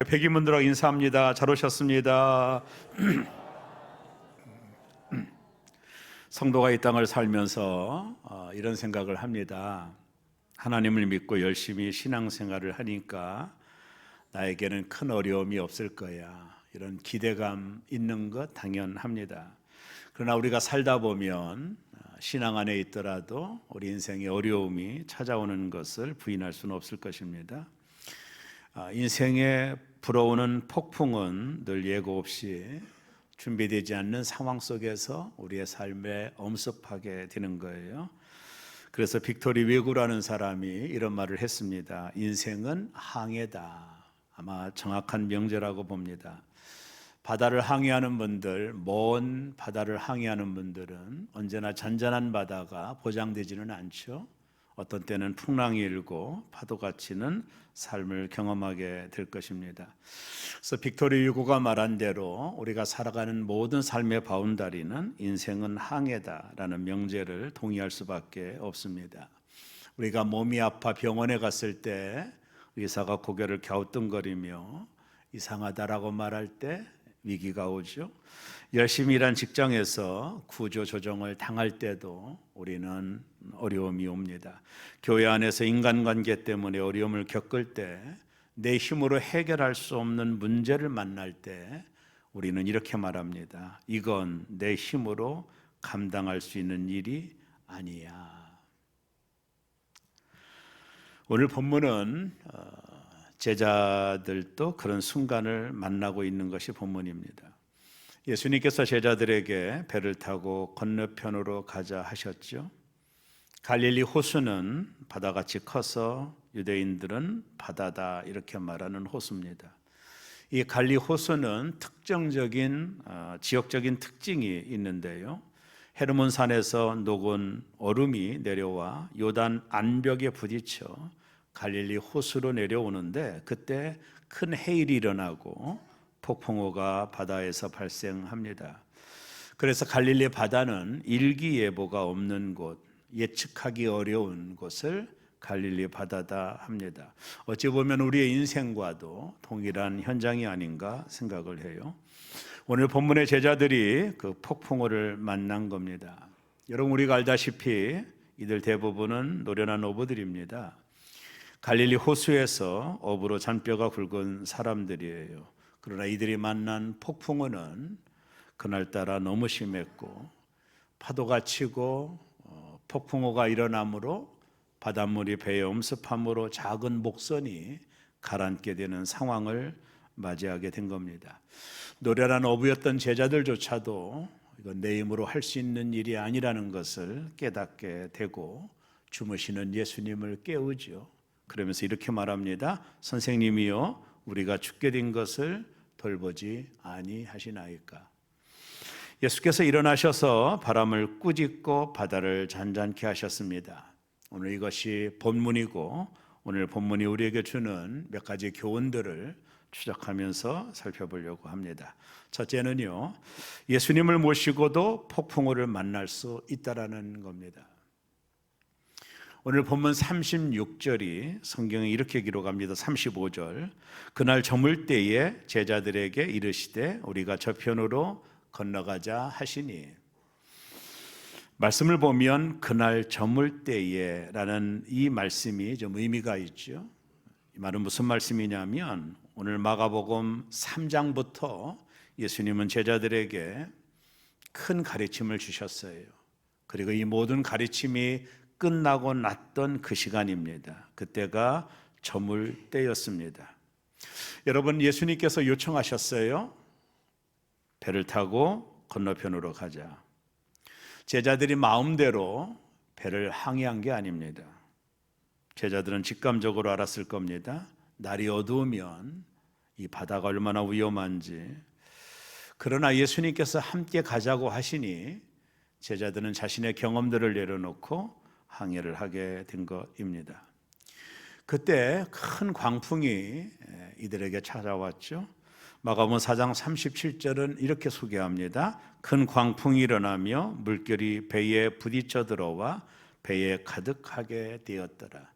백인분들하고 인사합니다. 잘 오셨습니다. 성도가 이 땅을 살면서 이런 생각을 합니다. 하나님을 믿고 열심히 신앙생활을 하니까 나에게는 큰 어려움이 없을 거야. 이런 기대감 있는 것 당연합니다. 그러나 우리가 살다 보면 신앙 안에 있더라도 우리 인생에 어려움이 찾아오는 것을 부인할 수는 없을 것입니다. 인생에 불어오는 폭풍은 늘 예고 없이 준비되지 않는 상황 속에서 우리의 삶에 엄습하게 되는 거예요. 그래서 빅토리 위구라는 사람이 이런 말을 했습니다. 인생은 항해다. 아마 정확한 명제라고 봅니다. 바다를 항해하는 분들, 먼 바다를 항해하는 분들은 언제나 잔잔한 바다가 보장되지는 않죠. 어떤 때는 풍랑이 일고 파도가 치는 삶을 경험하게 될 것입니다. 그래서 빅토리 유고가 말한 대로 우리가 살아가는 모든 삶의 바운다리는 인생은 항해다라는 명제를 동의할 수밖에 없습니다. 우리가 몸이 아파 병원에 갔을 때 의사가 고개를 갸우뚱거리며 이상하다라고 말할 때 위기가 오죠. 열심히 일한 직장에서 구조조정을 당할 때도 우리는 어려움이 옵니다. 교회 안에서 인간관계 때문에 어려움을 겪을 때, 내 힘으로 해결할 수 없는 문제를 만날 때 우리는 이렇게 말합니다. 이건 내 힘으로 감당할 수 있는 일이 아니야. 오늘 본문은 제자들도 그런 순간을 만나고 있는 것이 본문입니다. 예수님께서 제자들에게 배를 타고 건너편으로 가자 하셨죠. 갈릴리 호수는 바다같이 커서 유대인들은 바다다 이렇게 말하는 호수입니다. 이 갈릴리 호수는 특정적인 지역적인 특징이 있는데요. 헤르몬 산에서 녹은 얼음이 내려와 요단 안벽에 부딪혀 갈릴리 호수로 내려오는데, 그때 큰 해일이 일어나고 폭풍우가 바다에서 발생합니다. 그래서 갈릴리 바다는 일기예보가 없는 곳, 예측하기 어려운 곳을 갈릴리 바다다 합니다. 어찌 보면 우리의 인생과도 동일한 현장이 아닌가 생각을 해요. 오늘 본문의 제자들이 그 폭풍우를 만난 겁니다. 여러분, 우리가 알다시피 이들 대부분은 노련한 어부들입니다. 갈릴리 호수에서 어부로 잔뼈가 굵은 사람들이에요. 그러나 이들이 만난 폭풍우는 그날따라 너무 심했고, 파도가 치고 폭풍우가 일어나므로 바닷물이 배에 엄습함으로 작은 목선이 가라앉게 되는 상황을 맞이하게 된 겁니다. 노련한 어부였던 제자들조차도 이건 내 힘으로 할 수 있는 일이 아니라는 것을 깨닫게 되고 주무시는 예수님을 깨우죠. 그러면서 이렇게 말합니다. 선생님이요, 우리가 죽게 된 것을 돌보지 아니하시나이까. 예수께서 일어나셔서 바람을 꾸짖고 바다를 잔잔케 하셨습니다. 오늘 이것이 본문이고, 오늘 본문이 우리에게 주는 몇 가지 교훈들을 추적하면서 살펴보려고 합니다. 첫째는요, 예수님을 모시고도 폭풍우를 만날 수 있다라는 겁니다. 오늘 본문 36절이 성경에 이렇게 기록합니다. 35절, 그날 저물 때에 제자들에게 이르시되 우리가 저편으로 건너가자 하시니. 말씀을 보면 그날 저물 때에 라는 이 말씀이 좀 의미가 있죠. 이 말은 무슨 말씀이냐면, 오늘 마가복음 3장부터 예수님은 제자들에게 큰 가르침을 주셨어요. 그리고 이 모든 가르침이 끝나고 났던 그 시간입니다. 그때가 저물 때였습니다. 여러분, 예수님께서 요청하셨어요. 배를 타고 건너편으로 가자. 제자들이 마음대로 배를 항해한 게 아닙니다. 제자들은 직감적으로 알았을 겁니다. 날이 어두우면 이 바다가 얼마나 위험한지. 그러나 예수님께서 함께 가자고 하시니 제자들은 자신의 경험들을 내려놓고 항해를 하게 된 것입니다. 그때 큰 광풍이 이들에게 찾아왔죠. 마가복음 4장 37절은 이렇게 소개합니다. 큰 광풍이 일어나며 물결이 배에 부딪혀 들어와 배에 가득하게 되었더라.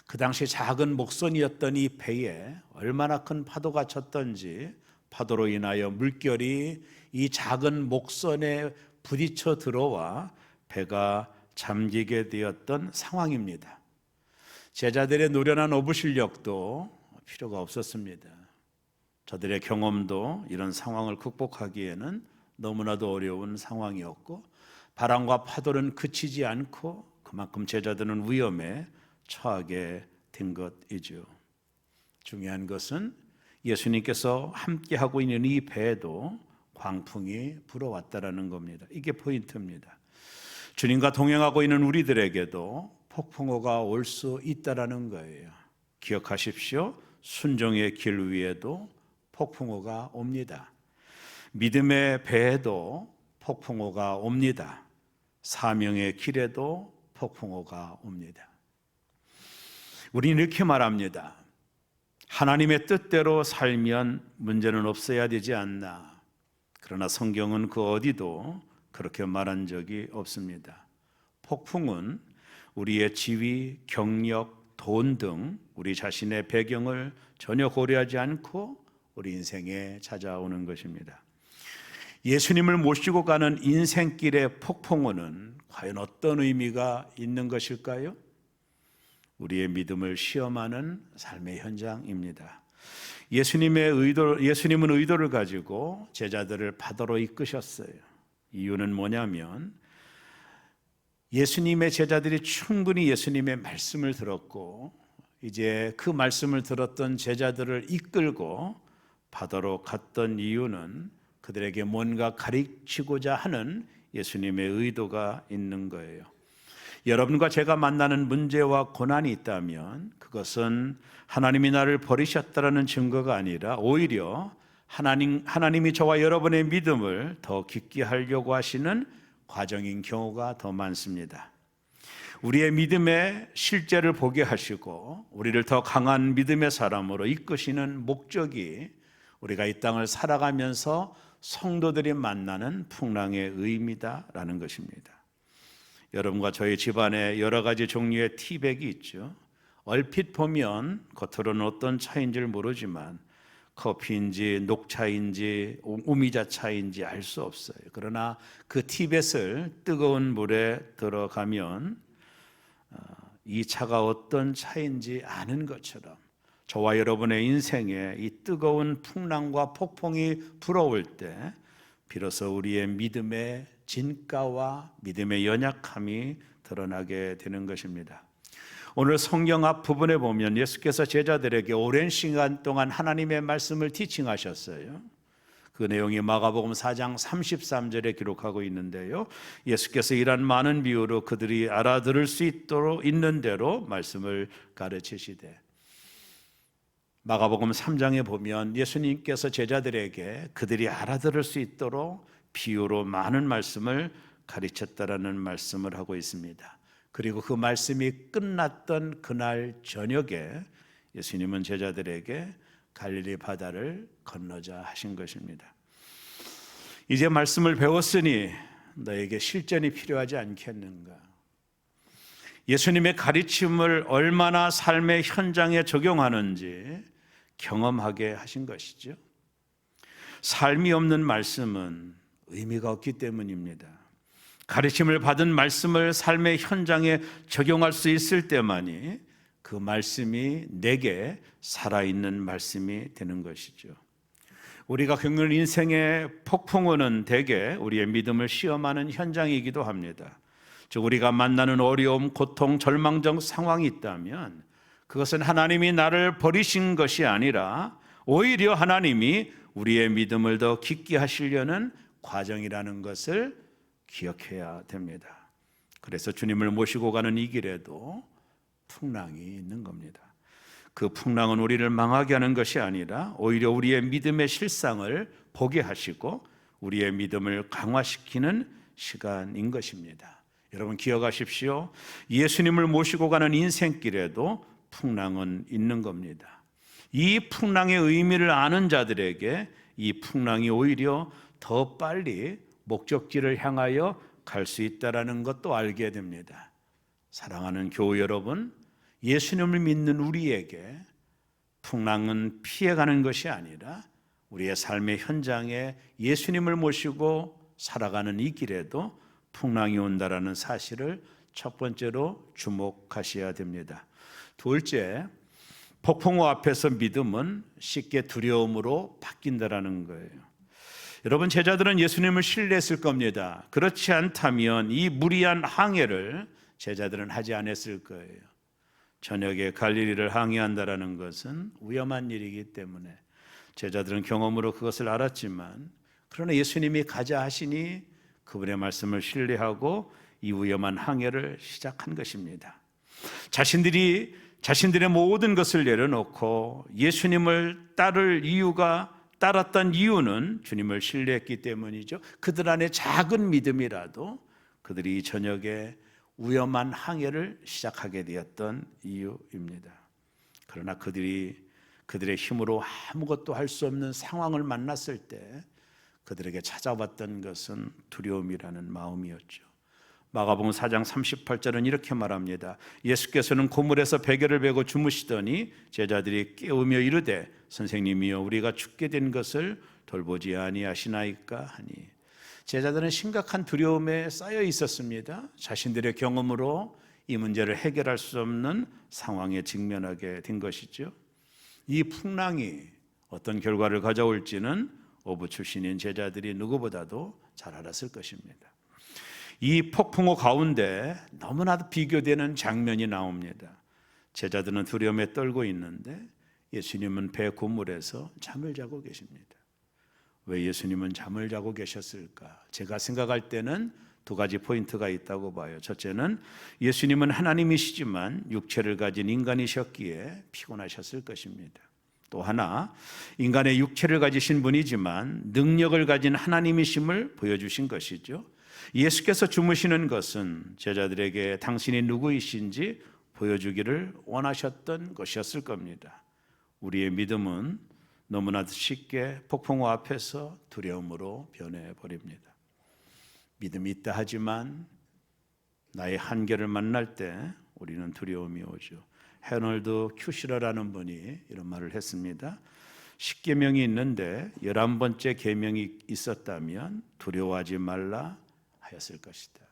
그 당시 작은 목선이었던 이 배에 얼마나 큰 파도가 쳤던지 파도로 인하여 물결이 이 작은 목선에 부딪혀 들어와 배가 잠기게 되었던 상황입니다. 제자들의 노련한 어부 실력도 필요가 없었습니다. 저들의 경험도 이런 상황을 극복하기에는 너무나도 어려운 상황이었고 바람과 파도는 그치지 않고 그만큼 제자들은 위험에 처하게 된 것이죠. 중요한 것은 예수님께서 함께하고 있는 이 배에도 광풍이 불어왔다라는 겁니다. 이게 포인트입니다. 주님과 동행하고 있는 우리들에게도 폭풍우가 올 수 있다라는 거예요. 기억하십시오. 순종의 길 위에도 폭풍우가 옵니다. 믿음의 배에도 폭풍우가 옵니다. 사명의 길에도 폭풍우가 옵니다. 우리는 이렇게 말합니다. 하나님의 뜻대로 살면 문제는 없어야 되지 않나. 그러나 성경은 그 어디도 그렇게 말한 적이 없습니다. 폭풍은 우리의 지위, 경력, 돈 등 우리 자신의 배경을 전혀 고려하지 않고 우리 인생에 찾아오는 것입니다. 예수님을 모시고 가는 인생길의 폭풍우는 과연 어떤 의미가 있는 것일까요? 우리의 믿음을 시험하는 삶의 현장입니다. 예수님은 의도를 가지고 제자들을 바다로 이끄셨어요. 이유는 뭐냐면 예수님의 제자들이 충분히 예수님의 말씀을 들었고 이제 그 말씀을 들었던 제자들을 이끌고 바다로 갔던 이유는 그들에게 뭔가 가르치고자 하는 예수님의 의도가 있는 거예요. 여러분과 제가 만나는 문제와 고난이 있다면 그것은 하나님이 나를 버리셨다라는 증거가 아니라 오히려 하나님이 저와 여러분의 믿음을 더 깊게 하려고 하시는 과정인 경우가 더 많습니다. 우리의 믿음의 실제를 보게 하시고 우리를 더 강한 믿음의 사람으로 이끄시는 목적이 우리가 이 땅을 살아가면서 성도들이 만나는 풍랑의 의미다라는 것입니다. 여러분과 저희 집안에 여러 가지 종류의 티백이 있죠. 얼핏 보면 겉으로는 어떤 차인지를 모르지만 커피인지 녹차인지 오미자차인지 알 수 없어요. 그러나 그 티백을 뜨거운 물에 들어가면 이 차가 어떤 차인지 아는 것처럼 저와 여러분의 인생에 이 뜨거운 풍랑과 폭풍이 불어올 때 비로소 우리의 믿음의 진가와 믿음의 연약함이 드러나게 되는 것입니다. 오늘 성경 앞 부분에 보면 예수께서 제자들에게 오랜 시간 동안 하나님의 말씀을 티칭하셨어요. 그 내용이 마가복음 4장 33절에 기록하고 있는데요. 예수께서 이런 많은 비유로 그들이 알아들을 수 있도록 있는 대로 말씀을 가르치시되 마가복음 3장에 보면 예수님께서 제자들에게 그들이 알아들을 수 있도록 비유로 많은 말씀을 가르쳤다라는 말씀을 하고 있습니다. 그리고 그 말씀이 끝났던 그날 저녁에 예수님은 제자들에게 갈릴리 바다를 건너자 하신 것입니다. 이제 말씀을 배웠으니 너에게 실전이 필요하지 않겠는가? 예수님의 가르침을 얼마나 삶의 현장에 적용하는지 경험하게 하신 것이죠. 삶이 없는 말씀은 의미가 없기 때문입니다. 가르침을 받은 말씀을 삶의 현장에 적용할 수 있을 때만이 그 말씀이 내게 살아있는 말씀이 되는 것이죠. 우리가 겪는 인생의 폭풍우는 대개 우리의 믿음을 시험하는 현장이기도 합니다. 즉 우리가 만나는 어려움, 고통, 절망적 상황이 있다면 그것은 하나님이 나를 버리신 것이 아니라 오히려 하나님이 우리의 믿음을 더 깊게 하시려는 과정이라는 것을 기억해야 됩니다. 그래서 주님을 모시고 가는 이 길에도 풍랑이 있는 겁니다. 그 풍랑은 우리를 망하게 하는 것이 아니라 오히려 우리의 믿음의 실상을 보게 하시고 우리의 믿음을 강화시키는 시간인 것입니다. 여러분 기억하십시오. 예수님을 모시고 가는 인생길에도 풍랑은 있는 겁니다. 이 풍랑의 의미를 아는 자들에게 이 풍랑이 오히려 더 빨리 목적지를 향하여 갈 수 있다는 것도 알게 됩니다. 사랑하는 교우 여러분, 예수님을 믿는 우리에게 풍랑은 피해가는 것이 아니라 우리의 삶의 현장에 예수님을 모시고 살아가는 이 길에도 풍랑이 온다라는 사실을 첫 번째로 주목하셔야 됩니다. 둘째, 폭풍우 앞에서 믿음은 쉽게 두려움으로 바뀐다라는 거예요. 여러분, 제자들은 예수님을 신뢰했을 겁니다. 그렇지 않다면 이 무리한 항해를 제자들은 하지 않았을 거예요. 저녁에 갈릴리를 항해한다라는 것은 위험한 일이기 때문에 제자들은 경험으로 그것을 알았지만, 그러나 예수님이 가자 하시니 그분의 말씀을 신뢰하고 이 위험한 항해를 시작한 것입니다. 자신들의 모든 것을 내려놓고 예수님을 따랐던 이유는 주님을 신뢰했기 때문이죠. 그들 안에 작은 믿음이라도 그들이 저녁에 위험한 항해를 시작하게 되었던 이유입니다. 그러나 그들의 힘으로 아무것도 할 수 없는 상황을 만났을 때 그들에게 찾아왔던 것은 두려움이라는 마음이었죠. 마가복음 4장 38절은 이렇게 말합니다. 예수께서는 고물에서 베개를 베고 주무시더니 제자들이 깨우며 이르되 선생님이여 우리가 죽게 된 것을 돌보지 아니하시나이까 하니, 제자들은 심각한 두려움에 쌓여 있었습니다. 자신들의 경험으로 이 문제를 해결할 수 없는 상황에 직면하게 된 것이죠. 이 풍랑이 어떤 결과를 가져올지는 어부 출신인 제자들이 누구보다도 잘 알았을 것입니다. 이 폭풍우 가운데 너무나도 비교되는 장면이 나옵니다. 제자들은 두려움에 떨고 있는데 예수님은 배 고물에서 잠을 자고 계십니다. 왜 예수님은 잠을 자고 계셨을까? 제가 생각할 때는 두 가지 포인트가 있다고 봐요. 첫째는 예수님은 하나님이시지만 육체를 가진 인간이셨기에 피곤하셨을 것입니다. 또 하나, 인간의 육체를 가지신 분이지만 능력을 가진 하나님이심을 보여주신 것이죠. 예수께서 주무시는 것은 제자들에게 당신이 누구이신지 보여주기를 원하셨던 것이었을 겁니다. 우리의 믿음은 너무나도 쉽게 폭풍우 앞에서 두려움으로 변해버립니다. 믿음이 있다 하지만 나의 한계를 만날 때 우리는 두려움이 오죠. 헤널드 큐시러라는 분이 이런 말을 했습니다. 10계명이 있는데 11번째 계명이 있었다면 두려워하지 말라 하였을 것이다.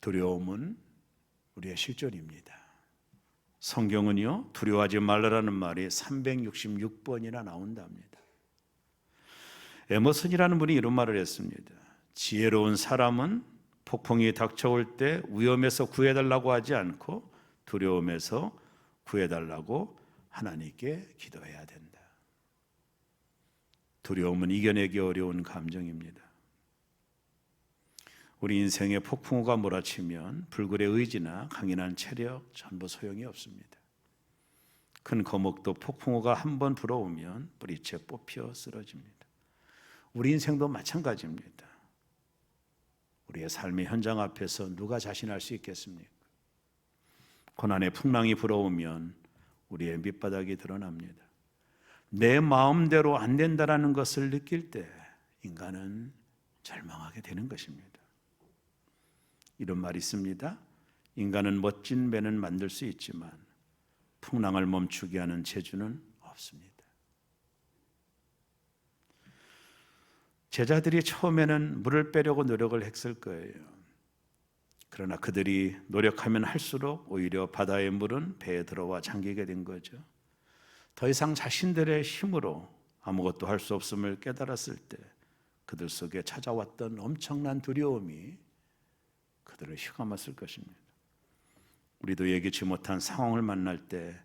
두려움은 우리의 실존입니다. 성경은요, 두려워하지 말라라는 말이 366번이나 나온답니다. 에머슨이라는 분이 이런 말을 했습니다. 지혜로운 사람은 폭풍이 닥쳐올 때 위험에서 구해달라고 하지 않고 두려움에서 구해달라고 하나님께 기도해야 된다. 두려움은 이겨내기 어려운 감정입니다. 우리 인생에 폭풍우가 몰아치면 불굴의 의지나 강인한 체력 전부 소용이 없습니다. 큰 거목도 폭풍우가 한번 불어오면 뿌리채 뽑혀 쓰러집니다. 우리 인생도 마찬가지입니다. 우리의 삶의 현장 앞에서 누가 자신할 수 있겠습니까? 고난의 풍랑이 불어오면 우리의 밑바닥이 드러납니다. 내 마음대로 안 된다라는 것을 느낄 때 인간은 절망하게 되는 것입니다. 이런 말이 있습니다. 인간은 멋진 배는 만들 수 있지만 풍랑을 멈추게 하는 재주는 없습니다. 제자들이 처음에는 물을 빼려고 노력을 했을 거예요. 그러나 그들이 노력하면 할수록 오히려 바다의 물은 배에 들어와 잠기게 된 거죠. 더 이상 자신들의 힘으로 아무것도 할 수 없음을 깨달았을 때 그들 속에 찾아왔던 엄청난 두려움이 그들을 휘감았을 것입니다. 우리도 예기치 못한 상황을 만날 때,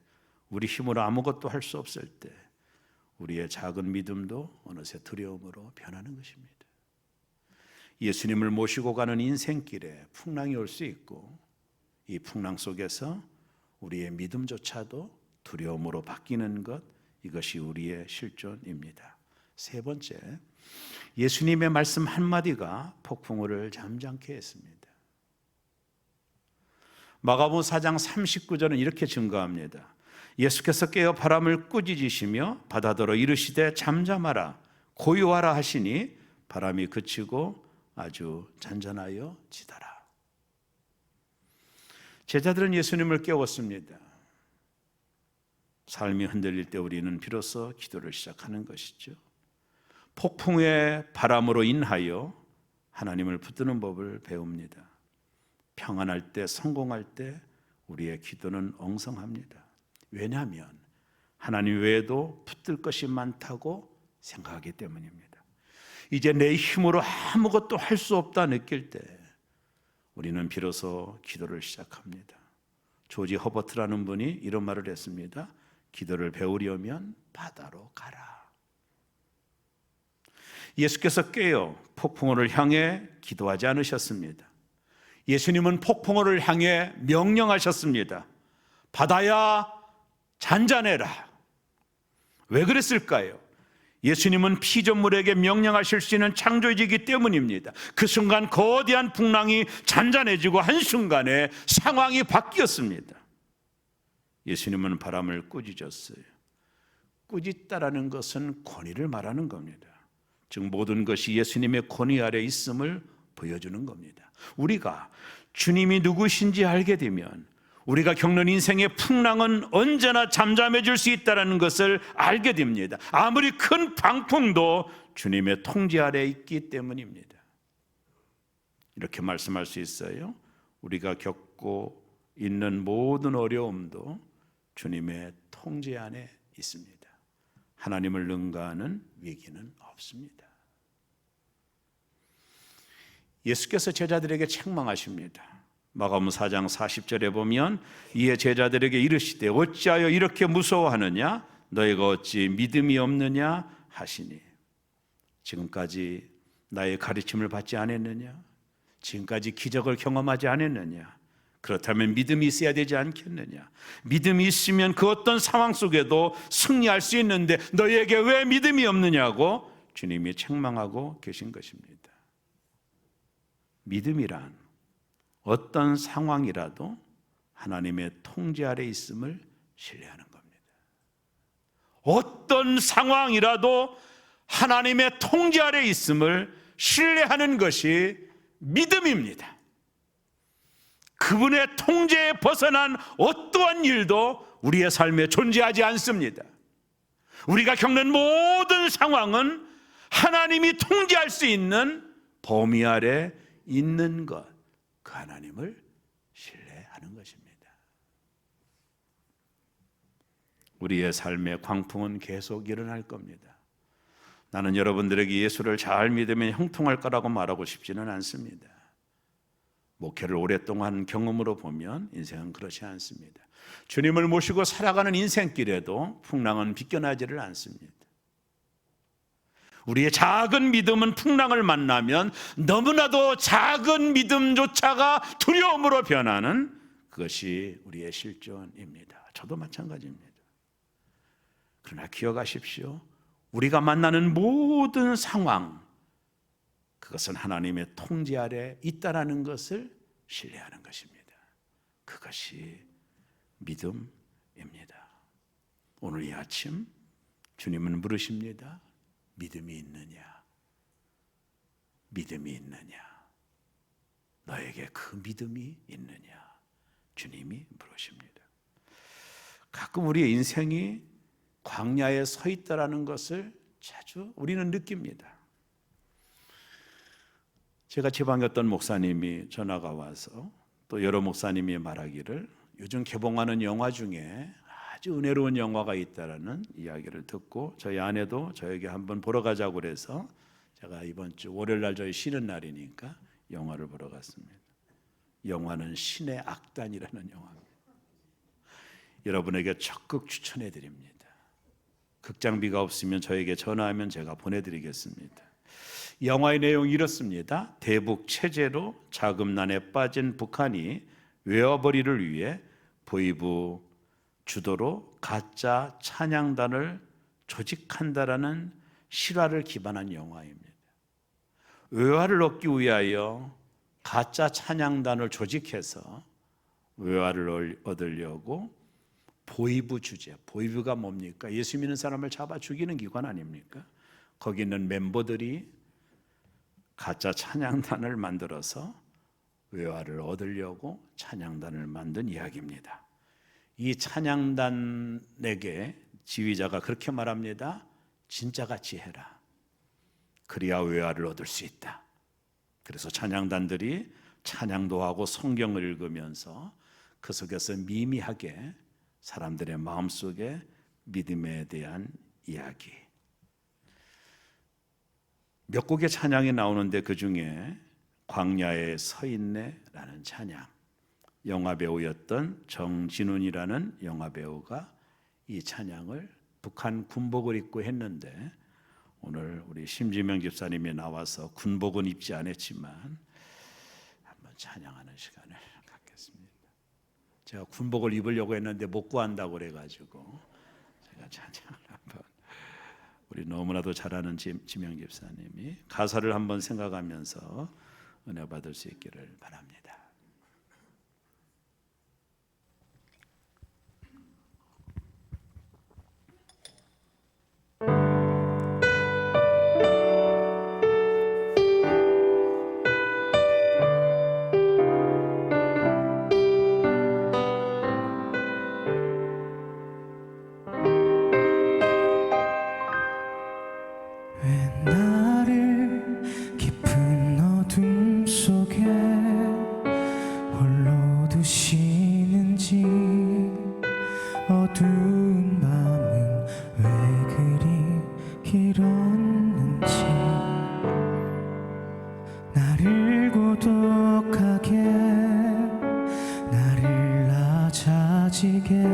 우리 힘으로 아무것도 할 수 없을 때 우리의 작은 믿음도 어느새 두려움으로 변하는 것입니다. 예수님을 모시고 가는 인생길에 풍랑이 올 수 있고 이 풍랑 속에서 우리의 믿음조차도 두려움으로 바뀌는 것, 이것이 우리의 실존입니다. 세 번째, 예수님의 말씀 한마디가 폭풍우를 잠잠케 했습니다. 마가복음 4장 39절은 이렇게 증거합니다. 예수께서 깨어 바람을 꾸짖으시며 바다더러 이르시되 잠잠하라 고요하라 하시니 바람이 그치고 아주 잔잔하여 지더라. 제자들은 예수님을 깨웠습니다. 삶이 흔들릴 때 우리는 비로소 기도를 시작하는 것이죠. 폭풍의 바람으로 인하여 하나님을 붙드는 법을 배웁니다. 평안할 때, 성공할 때 우리의 기도는 엉성합니다. 왜냐하면 하나님 외에도 붙들 것이 많다고 생각하기 때문입니다. 이제 내 힘으로 아무것도 할 수 없다 느낄 때 우리는 비로소 기도를 시작합니다. 조지 허버트라는 분이 이런 말을 했습니다. 기도를 배우려면 바다로 가라. 예수께서 깨어 폭풍우를 향해 기도하지 않으셨습니다. 예수님은 폭풍우를 향해 명령하셨습니다. 바다야 잔잔해라. 왜 그랬을까요? 예수님은 피조물에게 명령하실 수 있는 창조주이기 때문입니다. 그 순간 거대한 풍랑이 잔잔해지고 한순간에 상황이 바뀌었습니다. 예수님은 바람을 꾸짖었어요. 꾸짖다라는 것은 권위를 말하는 겁니다. 즉 모든 것이 예수님의 권위 아래 있음을 보여주는 겁니다. 우리가 주님이 누구신지 알게 되면 우리가 겪는 인생의 풍랑은 언제나 잠잠해질 수 있다는 것을 알게 됩니다. 아무리 큰 방풍도 주님의 통제 아래 있기 때문입니다. 이렇게 말씀할 수 있어요. 우리가 겪고 있는 모든 어려움도 주님의 통제 안에 있습니다. 하나님을 능가하는 위기는 없습니다. 예수께서 제자들에게 책망하십니다. 마가복음 4장 40절에 보면 이에 제자들에게 이르시되 어찌하여 이렇게 무서워하느냐 너희가 어찌 믿음이 없느냐 하시니 지금까지 나의 가르침을 받지 않았느냐 지금까지 기적을 경험하지 않았느냐 그렇다면 믿음이 있어야 되지 않겠느냐 믿음이 있으면 그 어떤 상황 속에도 승리할 수 있는데 너희에게 왜 믿음이 없느냐고 주님이 책망하고 계신 것입니다. 믿음이란 어떤 상황이라도 하나님의 통제 아래 있음을 신뢰하는 겁니다. 어떤 상황이라도 하나님의 통제 아래 있음을 신뢰하는 것이 믿음입니다. 그분의 통제에 벗어난 어떠한 일도 우리의 삶에 존재하지 않습니다. 우리가 겪는 모든 상황은 하나님이 통제할 수 있는 범위 아래 있는 것, 그 하나님을 신뢰하는 것입니다. 우리의 삶의 광풍은 계속 일어날 겁니다. 나는 여러분들에게 예수를 잘 믿으면 형통할 거라고 말하고 싶지는 않습니다. 목회를 오랫동안 경험으로 보면 인생은 그렇지 않습니다. 주님을 모시고 살아가는 인생길에도 풍랑은 비껴나지를 않습니다. 우리의 작은 믿음은 풍랑을 만나면 너무나도 작은 믿음조차가 두려움으로 변하는 그것이 우리의 실존입니다. 저도 마찬가지입니다. 그러나 기억하십시오. 우리가 만나는 모든 상황, 그것은 하나님의 통제 아래 있다라는 것을 신뢰하는 것입니다. 그것이 믿음입니다. 오늘 이 아침 주님은 물으십니다. 믿음이 있느냐? 믿음이 있느냐? 너에게 그 믿음이 있느냐? 주님이 물으십니다. 가끔 우리의 인생이 광야에 서 있다라는 것을 자주 우리는 느낍니다. 제가 지방이었던 목사님이 전화가 와서 또 여러 목사님이 말하기를 요즘 개봉하는 영화 중에 아주 은혜로운 영화가 있다라는 이야기를 듣고 저희 아내도 저에게 한번 보러 가자고 그래서 제가 이번 주 월요일 날 저희 쉬는 날이니까 영화를 보러 갔습니다. 영화는 신의 악단이라는 영화입니다. 여러분에게 적극 추천해 드립니다. 극장비가 없으면 저에게 전화하면 제가 보내드리겠습니다. 영화의 내용이 이렇습니다. 대북 체제로 자금난에 빠진 북한이 외화벌이를 위해 보이부 주도로 가짜 찬양단을 조직한다라는 실화를 기반한 영화입니다. 외화를 얻기 위하여 가짜 찬양단을 조직해서 외화를 얻으려고 보이부 주제, 보이부가 뭡니까? 예수 믿는 사람을 잡아 죽이는 기관 아닙니까? 거기 있는 멤버들이 가짜 찬양단을 만들어서 외화를 얻으려고 찬양단을 만든 이야기입니다. 이 찬양단에게 지휘자가 그렇게 말합니다. 진짜같이 해라. 그래야 외화를 얻을 수 있다. 그래서 찬양단들이 찬양도 하고 성경을 읽으면서 그 속에서 미미하게 사람들의 마음속에 믿음에 대한 이야기. 몇 곡의 찬양이 나오는데 그 중에 광야에 서 있네라는 찬양, 영화배우였던 정진훈이라는 영화배우가 이 찬양을 북한 군복을 입고 했는데 오늘 우리 심지명 집사님이 나와서 군복은 입지 않았지만 한번 찬양하는 시간을 갖겠습니다. 제가 군복을 입으려고 했는데 못 구한다고 그래가지고 제가 찬양을 한번, 우리 너무나도 잘 아는 지명 집사님이 가사를 한번 생각하면서 은혜 받을 수 있기를 바랍니다. 어두운 밤은 왜 그리 길었는지 나를 고독하게 나를 낮아지게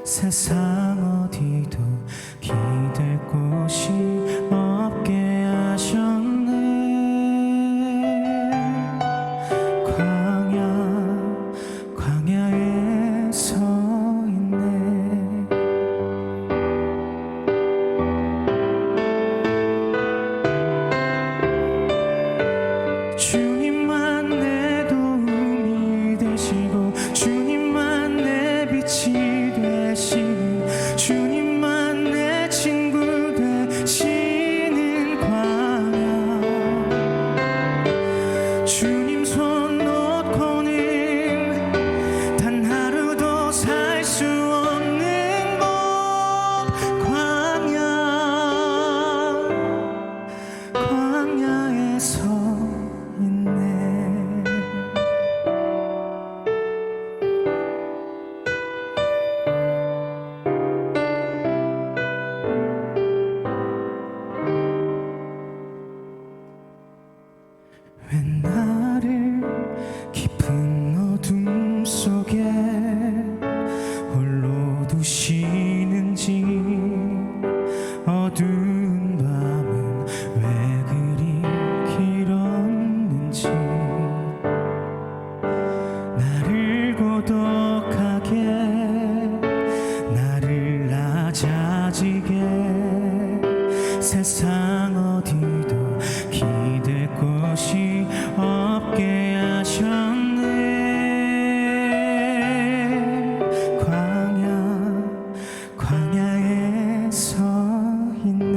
세상 어디도 기댈 곳이 없게 하셨네. 광야에 서 주님만 내 도움이 되시고 주님만 내 빛이 되시는 주님만 내 친구 되시는 광야 주님 손 놓고는 단 하루도 살 수 없는 곳 광야에서 왜 나를 깊은 어둠 속에 홀로 두시는지 어두운 밤은 왜 그리 길었는지 나를 고독하게 나를 낮아지게 세상 어디도 기댈 곳이 없게 하셨네. 광야에 서 있네.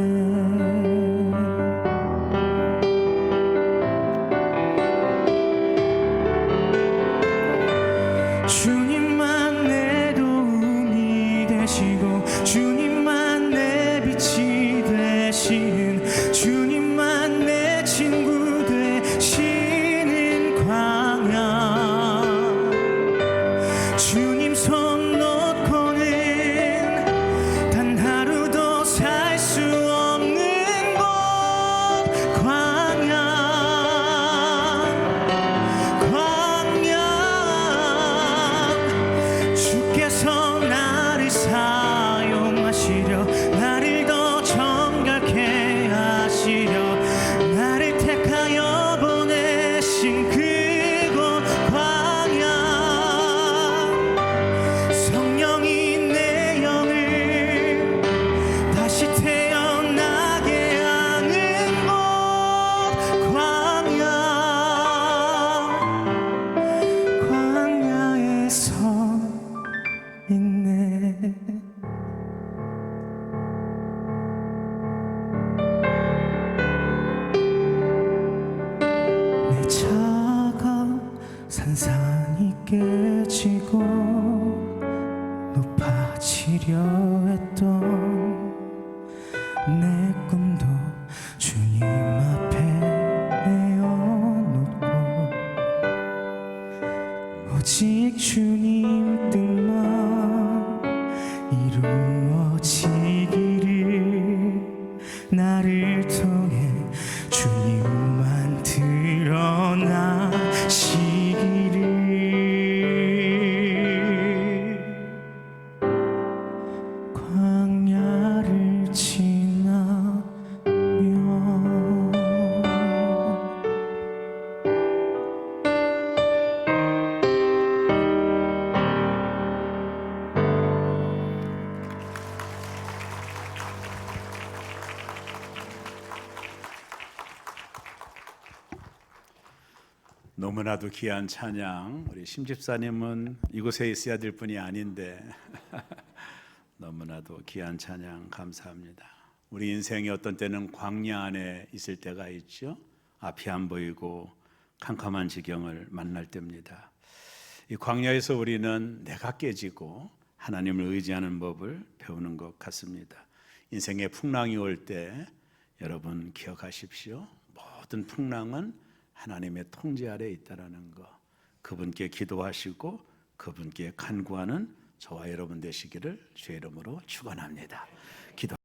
주님만 내 도움이 되시고 주님만 내 빛이 되시는 주님만 내 친구 되시는 광야 주님 손 놓고는 단 하루도 살 수 없는 곳 광야 주께서 나를 사용하시려 나를 더 정결케 하시려 나를 택하여 보내신 그곳 광야 깨지고 높아지려 했던 내 꿈도 주님 앞에 내어놓고 오직 주님 뜻만 이루어지기를 나를 통해 주님만 드러나시기를 광야를 지나며 너무나도 귀한 찬양. 우리 심집사님은 이곳에 있어야 될 분이 아닌데 너무나도 귀한 찬양 감사합니다. 우리 인생이 어떤 때는 광야 안에 있을 때가 있죠. 앞이 안 보이고 캄캄한 지경을 만날 때입니다. 이 광야에서 우리는 내가 깨지고 하나님을 의지하는 법을 배우는 것 같습니다. 인생의 풍랑이 올 때 여러분 기억하십시오. 모든 풍랑은 하나님의 통제 아래에 있다라는 거. 그분께 기도하시고 그분께 간구하는 저와 여러분 되시기를 주의 이름으로 축원합니다. 기도